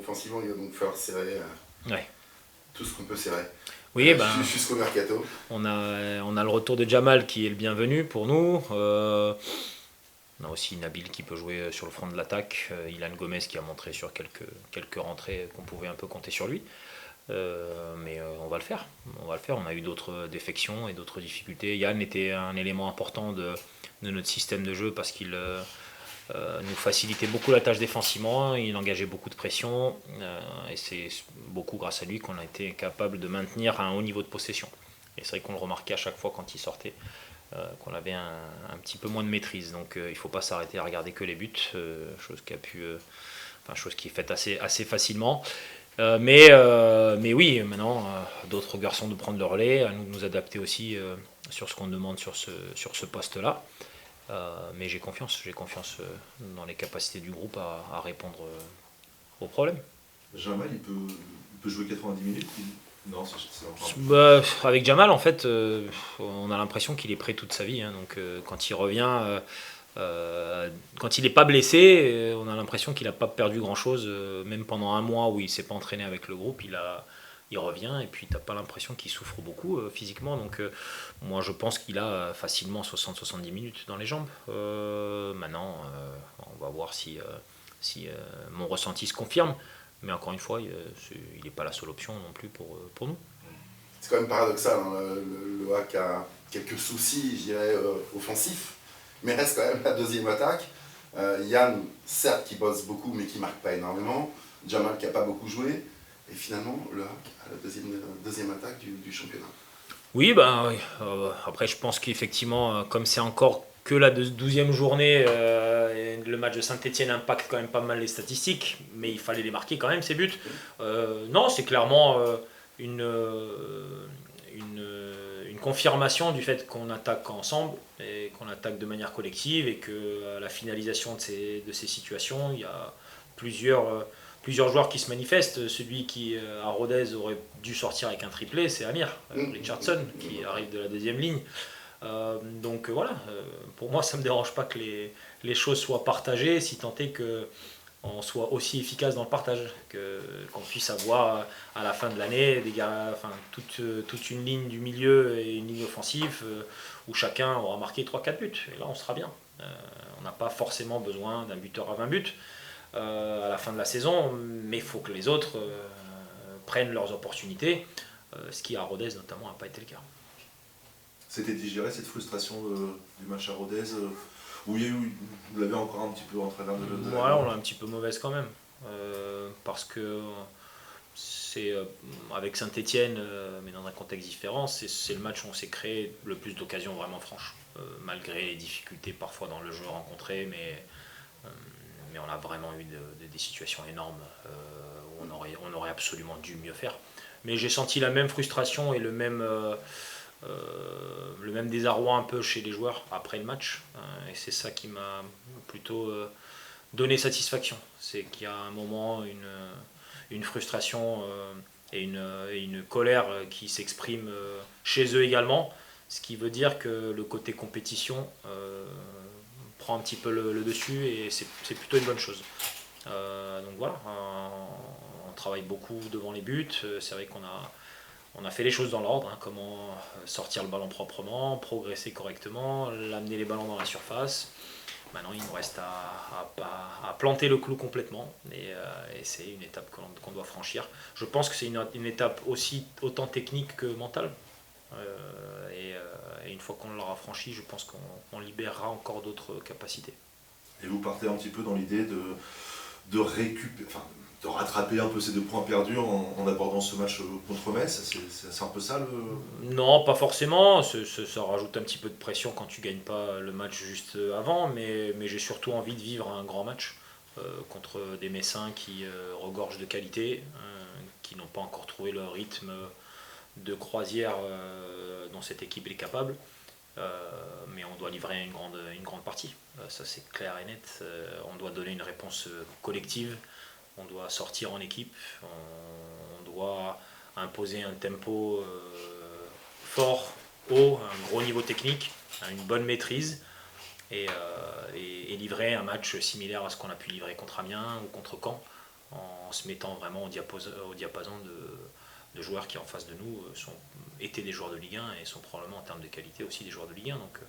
offensivement, il va donc falloir serrer Ouais. tout ce qu'on peut serrer. Oui, Jusqu'au mercato. on a le retour de Jamal qui est le bienvenu pour nous. On a aussi Nabil qui peut jouer sur le front de l'attaque. Ilan Gomez qui a montré sur quelques rentrées qu'on pouvait un peu compter sur lui. Mais on va le faire. On a eu d'autres défections et d'autres difficultés. Yann était un élément important de notre système de jeu parce qu'il nous facilitait beaucoup la tâche défensivement. Il engageait beaucoup de pression. Et c'est beaucoup grâce à lui qu'on a été capable de maintenir un haut niveau de possession. Et c'est vrai qu'on le remarquait à chaque fois quand il sortait. Qu'on avait un petit peu moins de maîtrise. Donc il ne faut pas s'arrêter à regarder que les buts, chose qui est faite assez facilement. Mais oui, maintenant, d'autres garçons de prendre le relais, à nous de nous adapter aussi sur ce qu'on demande sur ce poste-là. Mais j'ai confiance dans les capacités du groupe à répondre aux problèmes. Jamal, il peut jouer 90 minutes. Non, c'est Avec Jamal, en fait, on a l'impression qu'il est prêt toute sa vie. Hein, donc quand il revient, quand il n'est pas blessé, on a l'impression qu'il n'a pas perdu grand-chose. Même pendant un mois où il ne s'est pas entraîné avec le groupe, il revient et puis tu n'as pas l'impression qu'il souffre beaucoup physiquement. Donc moi, je pense qu'il a facilement 60-70 minutes dans les jambes. Maintenant, on va voir si mon ressenti se confirme. Mais encore une fois, il n'est pas la seule option non plus pour nous. C'est quand même paradoxal, hein, le HAC a quelques soucis, je dirais, offensifs, mais reste quand même la deuxième attaque. Yann, certes, qui bosse beaucoup, mais qui ne marque pas énormément. Jamal, qui n'a pas beaucoup joué. Et finalement, le HAC a la deuxième attaque du championnat. Oui, après, je pense qu'effectivement, comme c'est encore que la 12e journée, le match de Saint-Etienne impacte quand même pas mal les statistiques, mais il fallait les marquer quand même, ces buts. Non, c'est clairement une confirmation du fait qu'on attaque ensemble et qu'on attaque de manière collective et que à la finalisation de ces situations, il y a plusieurs joueurs qui se manifestent. Celui qui, à Rodez, aurait dû sortir avec un triplé, c'est Amir Richardson, qui arrive de la deuxième ligne. Donc voilà, pour moi ça ne me dérange pas que les choses soient partagées, si tant est qu'on soit aussi efficace dans le partage, qu'on puisse avoir à la fin de l'année toute une ligne du milieu et une ligne offensive où chacun aura marqué 3-4 buts. Et là on sera bien. On n'a pas forcément besoin d'un buteur à 20 buts à la fin de la saison, mais il faut que les autres prennent leurs opportunités, ce qui à Rodez notamment n'a pas été le cas. C'était digéré cette frustration du match à Rodez où vous l'avez encore un petit peu entraîné de Ouais, on l'a un petit peu mauvaise quand même. Parce que c'est avec Saint-Etienne, mais dans un contexte différent, c'est le match où on s'est créé le plus d'occasions vraiment franches. Malgré les difficultés parfois dans le jeu rencontré, mais on a vraiment eu des situations énormes où on aurait absolument dû mieux faire. Mais j'ai senti la même frustration et le même désarroi un peu chez les joueurs après le match. Et c'est ça qui m'a plutôt donné satisfaction. C'est qu'il y a un moment une frustration et une colère qui s'exprime chez eux également. Ce qui veut dire que le côté compétition prend un petit peu le dessus et c'est plutôt une bonne chose. Donc voilà, on travaille beaucoup devant les buts. C'est vrai qu'on a fait les choses dans l'ordre, hein, comment sortir le ballon proprement, progresser correctement, l'amener les ballons dans la surface. Maintenant, il nous reste à planter le clou complètement et c'est une étape qu'on doit franchir. Je pense que c'est une étape aussi autant technique que mentale. Et une fois qu'on l'aura franchi, je pense qu'on libérera encore d'autres capacités. Et vous partez un petit peu dans l'idée de rattraper un peu ces 2 points perdus en abordant ce match contre Metz. C'est un peu ça Non, pas forcément. Ça rajoute un petit peu de pression quand tu gagnes pas le match juste avant, mais j'ai surtout envie de vivre un grand match contre des Messins qui regorgent de qualité, qui n'ont pas encore trouvé le rythme de croisière dont cette équipe est capable. Mais on doit livrer une grande partie. Ça c'est clair et net. On doit donner une réponse collective. On doit sortir en équipe, on doit imposer un tempo fort, haut, un gros niveau technique, une bonne maîtrise et livrer un match similaire à ce qu'on a pu livrer contre Amiens ou contre Caen en se mettant vraiment au diapason de joueurs qui en face de nous étaient des joueurs de Ligue 1 et sont probablement en termes de qualité aussi des joueurs de Ligue 1. Donc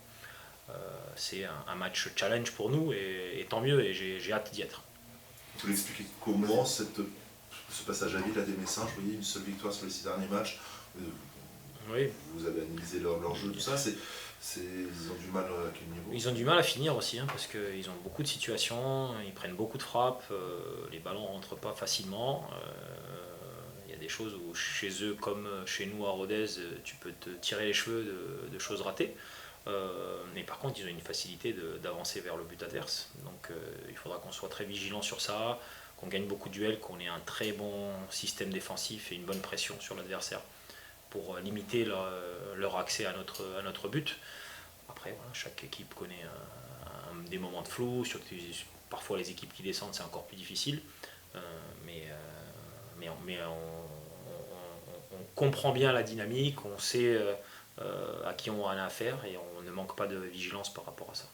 c'est un match challenge pour nous et tant mieux et j'ai hâte d'y être. Vous pouvez expliquer comment ce passage à vide à des Messins, je voyais une seule victoire sur les 6 derniers matchs. Oui. Vous avez analysé leur jeu, tout ça, ils ont du mal à quel niveau? Ils ont du mal à finir aussi, parce qu'ils ont beaucoup de situations, ils prennent beaucoup de frappes, les ballons ne rentrent pas facilement. Il y a des choses où chez eux, comme chez nous à Rodez, tu peux te tirer les cheveux de choses ratées. Mais par contre, ils ont une facilité d'avancer vers le but adverse. Donc il faudra qu'on soit très vigilant sur ça, qu'on gagne beaucoup de duels, qu'on ait un très bon système défensif et une bonne pression sur l'adversaire pour limiter leur accès à notre but. Après, voilà, chaque équipe connaît des moments de flou, surtout parfois les équipes qui descendent, c'est encore plus difficile. Mais on comprend bien la dynamique, on sait à qui on a affaire et on ne manque pas de vigilance par rapport à ça.